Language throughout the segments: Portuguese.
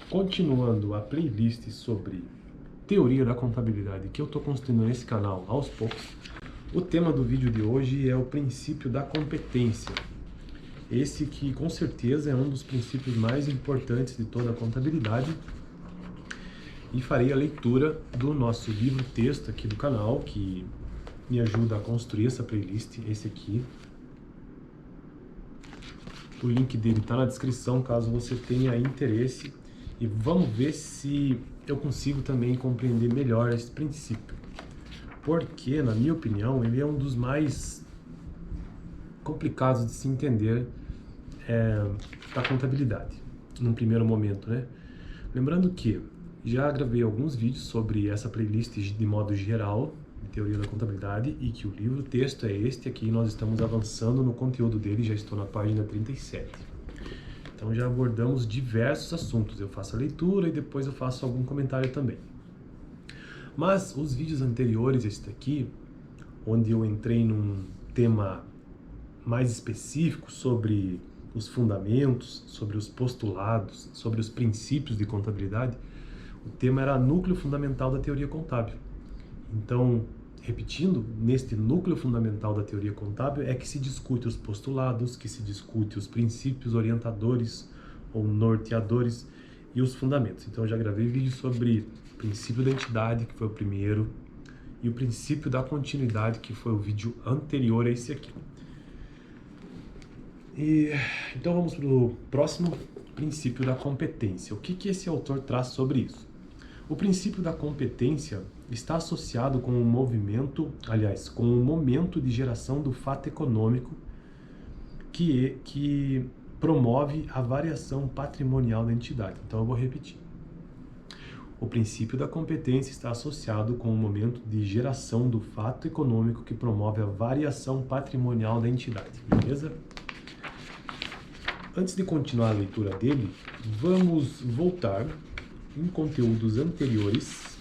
Continuando a playlist sobre teoria da contabilidade que eu estou construindo nesse canal aos poucos, o tema do vídeo de hoje é o princípio da competência. Esse que com certeza é um dos princípios mais importantes de toda a contabilidade. E farei a leitura do nosso livro-texto aqui do canal, que me ajuda a construir essa playlist, esse aqui. O link dele está na descrição, caso você tenha interesse. E vamos ver se eu consigo também compreender melhor esse princípio. Porque, na minha opinião, ele é um dos mais complicados de se entender da contabilidade, num primeiro momento, né? Lembrando que já gravei alguns vídeos sobre essa playlist de modo geral, de teoria da contabilidade, e que o livro-texto é este aqui, nós estamos avançando no conteúdo dele, já estou na página 37. Então já abordamos diversos assuntos, eu faço a leitura e depois eu faço algum comentário também. Mas os vídeos anteriores, este aqui, onde eu entrei num tema mais específico sobre os fundamentos, sobre os postulados, sobre os princípios de contabilidade, o tema era núcleo fundamental da teoria contábil. Então, repetindo, neste núcleo fundamental da teoria contábil é que se discute os postulados, que se discute os princípios orientadores ou norteadores e os fundamentos. Então, eu já gravei vídeo sobre o princípio da entidade, que foi o primeiro, e o princípio da continuidade, que foi o vídeo anterior a esse aqui. Então, vamos para o próximo princípio da competência. O que esse autor traz sobre isso? O princípio da competência está associado com o movimento, aliás, com o momento de geração do fato econômico que promove a variação patrimonial da entidade. Então eu vou repetir. O princípio da competência está associado com o momento de geração do fato econômico que promove a variação patrimonial da entidade. Beleza? Antes de continuar a leitura dele, vamos voltar em conteúdos anteriores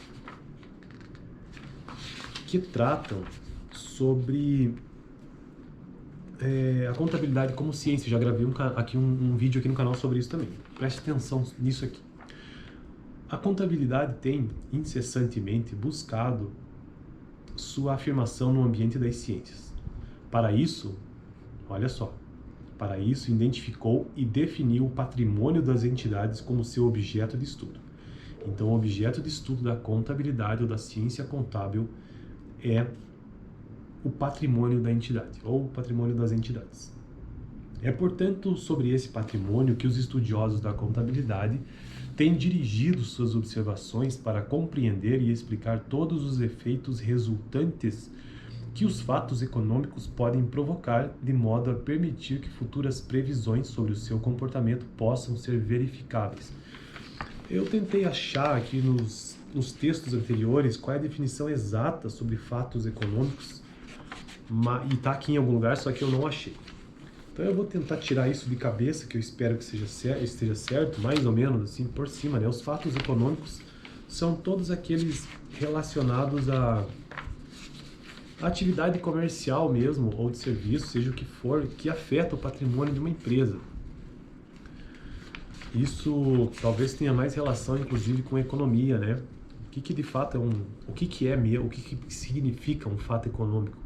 que tratam sobre a contabilidade como ciência. Já gravei um vídeo aqui no canal sobre isso também. Preste atenção nisso aqui. A contabilidade tem incessantemente buscado sua afirmação no ambiente das ciências. Para isso, olha só, para isso identificou e definiu o patrimônio das entidades como seu objeto de estudo. Então, o objeto de estudo da contabilidade ou da ciência contábil é o patrimônio da entidade, ou o patrimônio das entidades. É, portanto, sobre esse patrimônio que os estudiosos da contabilidade têm dirigido suas observações para compreender e explicar todos os efeitos resultantes que os fatos econômicos podem provocar, de modo a permitir que futuras previsões sobre o seu comportamento possam ser verificáveis. Eu tentei achar aqui nos textos anteriores qual é a definição exata sobre fatos econômicos, e está aqui em algum lugar, só que eu não achei. Então eu vou tentar tirar isso de cabeça, que eu espero que esteja certo, mais ou menos assim, por cima, né? Os fatos econômicos são todos aqueles relacionados à atividade comercial mesmo, ou de serviço, seja o que for, que afeta o patrimônio de uma empresa. Isso talvez tenha mais relação, inclusive, com a economia, né? O que de fato é o que significa um fato econômico?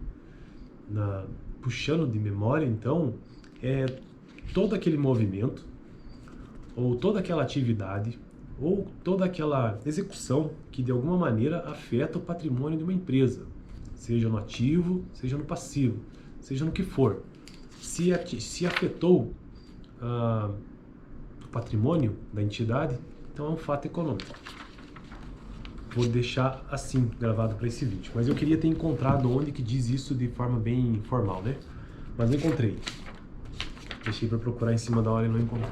Puxando de memória, então, é todo aquele movimento, ou toda aquela atividade, ou toda aquela execução que de alguma maneira afeta o patrimônio de uma empresa, seja no ativo, seja no passivo, seja no que for. Se afetou o patrimônio da entidade, então é um fato econômico. Vou deixar assim gravado para esse vídeo, mas eu queria ter encontrado onde que diz isso de forma bem formal, né? Mas não encontrei. Deixei para procurar em cima da hora e não encontrei.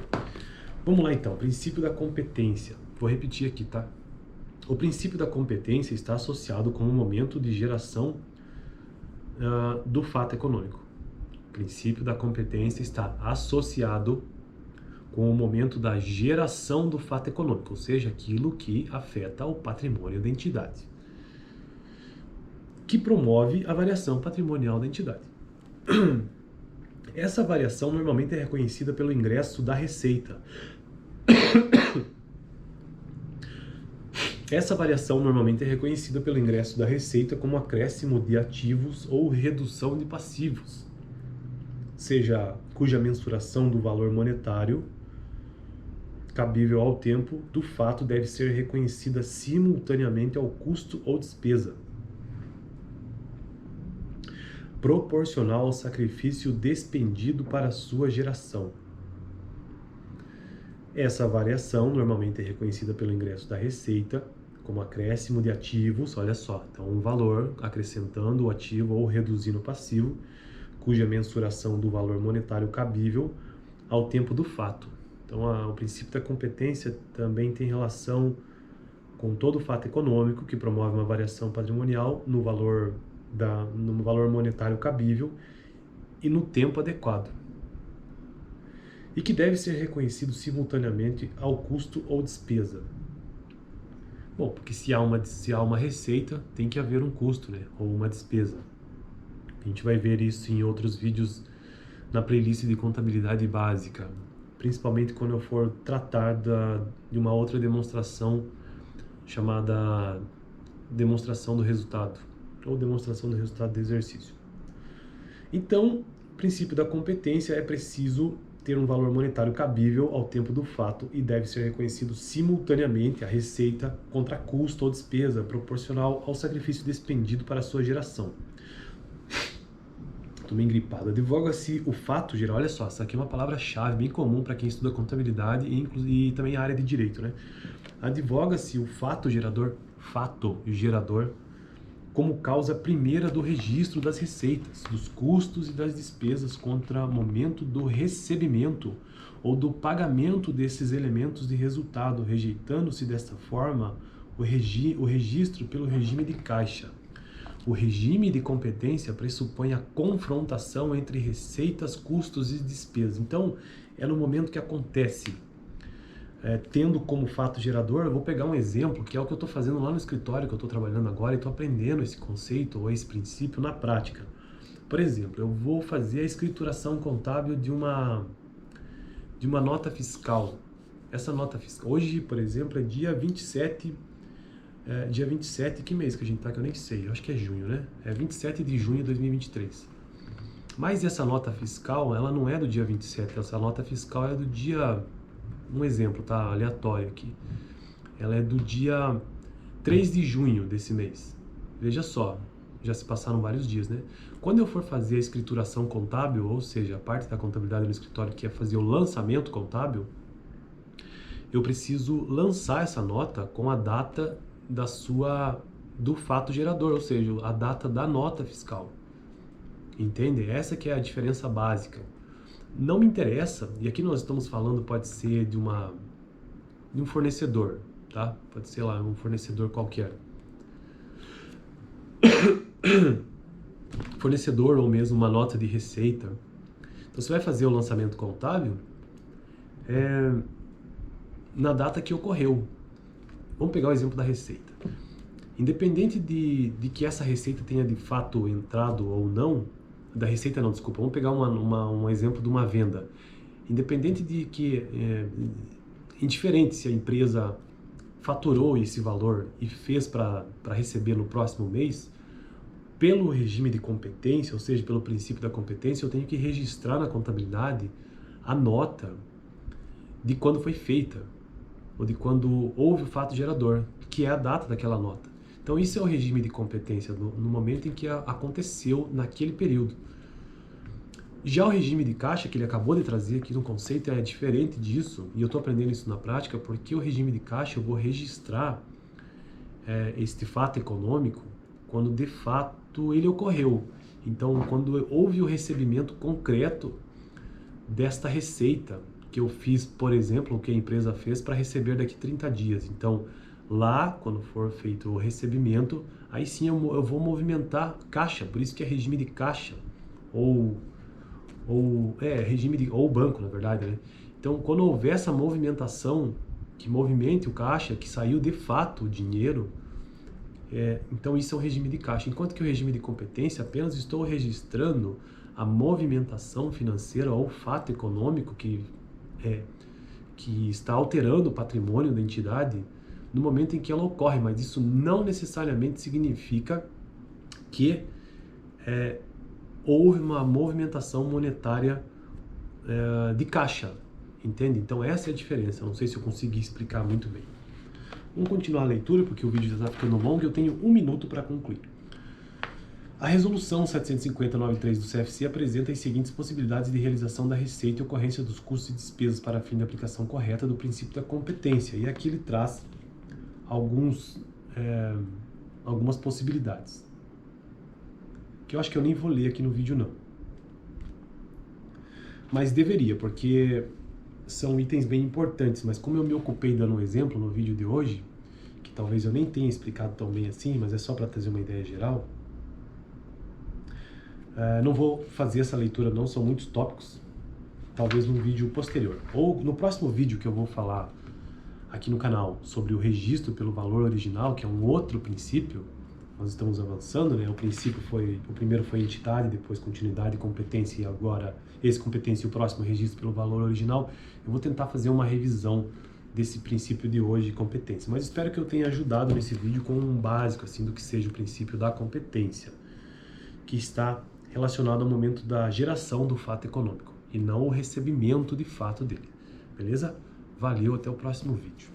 Vamos lá então, princípio da competência. Vou repetir aqui, tá? O princípio da competência está associado com o momento de geração do fato econômico. O princípio da competência está associado com o momento da geração do fato econômico, ou seja, aquilo que afeta o patrimônio da entidade, que promove a variação patrimonial da entidade. Essa variação normalmente é reconhecida pelo ingresso da receita Essa variação normalmente é reconhecida pelo ingresso da receita como acréscimo de ativos ou redução de passivos, seja cuja mensuração do valor monetário cabível ao tempo do fato deve ser reconhecida simultaneamente ao custo ou despesa, proporcional ao sacrifício despendido para sua geração. Essa variação normalmente é reconhecida pelo ingresso da receita como acréscimo de ativos, olha só, então um valor acrescentando o ativo ou reduzindo o passivo, cuja mensuração do valor monetário cabível ao tempo do fato. Então, o princípio da competência também tem relação com todo fato econômico que promove uma variação patrimonial no valor monetário cabível e no tempo adequado, e que deve ser reconhecido simultaneamente ao custo ou despesa. Bom, porque se há uma receita, tem que haver um custo, né? Ou uma despesa. A gente vai ver isso em outros vídeos na playlist de contabilidade básica, principalmente quando eu for tratar de uma outra demonstração chamada demonstração do resultado, ou demonstração do resultado do exercício. Então, o princípio da competência é preciso ter um valor monetário cabível ao tempo do fato e deve ser reconhecido simultaneamente a receita contra custo ou despesa proporcional ao sacrifício despendido para a sua geração. Estou meio gripado. Advoga-se o fato geral. Olha só, essa aqui é uma palavra-chave bem comum para quem estuda contabilidade e também a área de direito, né? Advoga-se o fato gerador, como causa primeira do registro das receitas, dos custos e das despesas contra o momento do recebimento ou do pagamento desses elementos de resultado, rejeitando-se desta forma o registro pelo regime de caixa. O regime de competência pressupõe a confrontação entre receitas, custos e despesas. Então, é no momento que acontece. Tendo como fato gerador, eu vou pegar um exemplo, que é o que eu estou fazendo lá no escritório que eu estou trabalhando agora, e estou aprendendo esse conceito ou esse princípio na prática. Por exemplo, eu vou fazer a escrituração contábil de uma nota fiscal. Essa nota fiscal, hoje, por exemplo, é dia 27... dia 27, que mês que a gente tá, que eu nem sei, eu acho que é junho, né? É 27 de junho de 2023. Mas essa nota fiscal, ela não é do dia 27, essa nota fiscal é do dia, um exemplo, tá? Aleatório aqui. Ela é do dia 3 de junho desse mês. Veja só, já se passaram vários dias, né? Quando eu for fazer a escrituração contábil, ou seja, a parte da contabilidade no escritório que é fazer o lançamento contábil, eu preciso lançar essa nota com a data do fato gerador, ou seja, a data da nota fiscal. Entende? Essa que é a diferença básica. Não me interessa, e aqui nós estamos falando, pode ser de um fornecedor, tá? Pode ser lá um fornecedor qualquer. Fornecedor ou mesmo uma nota de receita. Então você vai fazer o lançamento contábil na data que ocorreu. Vamos pegar o exemplo da receita. Independente de que essa receita tenha de fato entrado ou não, vamos pegar um exemplo de uma venda. Independente de que, indiferente se a empresa faturou esse valor e fez para receber no próximo mês, pelo regime de competência, ou seja, pelo princípio da competência, eu tenho que registrar na contabilidade a nota de quando foi feita, ou de quando houve o fato gerador, que é a data daquela nota. Então isso é o regime de competência, no momento em que aconteceu naquele período. Já o regime de caixa, que ele acabou de trazer aqui no conceito, é diferente disso, e eu estou aprendendo isso na prática, porque o regime de caixa eu vou registrar este fato econômico quando de fato ele ocorreu. Então, quando houve o recebimento concreto desta receita, que eu fiz, por exemplo, o que a empresa fez para receber daqui 30 dias. Então, lá, quando for feito o recebimento, aí sim eu vou movimentar caixa, por isso que é regime de caixa, ou banco, na verdade, né? Então, quando houver essa movimentação, que movimente o caixa, que saiu de fato o dinheiro, então isso é o regime de caixa. Enquanto que o regime de competência, apenas estou registrando a movimentação financeira ou fato econômico que está alterando o patrimônio da entidade no momento em que ela ocorre, mas isso não necessariamente significa que houve uma movimentação monetária de caixa, entende? Então essa é a diferença, não sei se eu consegui explicar muito bem. Vamos continuar a leitura, porque o vídeo já está ficando longo e eu tenho 1 minuto para concluir. A Resolução 750/93 do CFC apresenta as seguintes possibilidades de realização da receita e ocorrência dos custos e despesas para fim de aplicação correta do princípio da competência. E aqui ele traz algumas possibilidades, que eu acho que eu nem vou ler aqui no vídeo não. Mas deveria, porque são itens bem importantes, mas como eu me ocupei dando um exemplo no vídeo de hoje, que talvez eu nem tenha explicado tão bem assim, mas é só para trazer uma ideia geral, não vou fazer essa leitura não, são muitos tópicos, talvez num vídeo posterior. Ou no próximo vídeo que eu vou falar aqui no canal sobre o registro pelo valor original, que é um outro princípio, nós estamos avançando, né? O primeiro foi entidade, depois continuidade, competência, e agora esse competência e o próximo registro pelo valor original. Eu vou tentar fazer uma revisão desse princípio de hoje de competência, mas espero que eu tenha ajudado nesse vídeo com um básico assim do que seja o princípio da competência, que está relacionado ao momento da geração do fato econômico e não o recebimento de fato dele. Beleza? Valeu, até o próximo vídeo.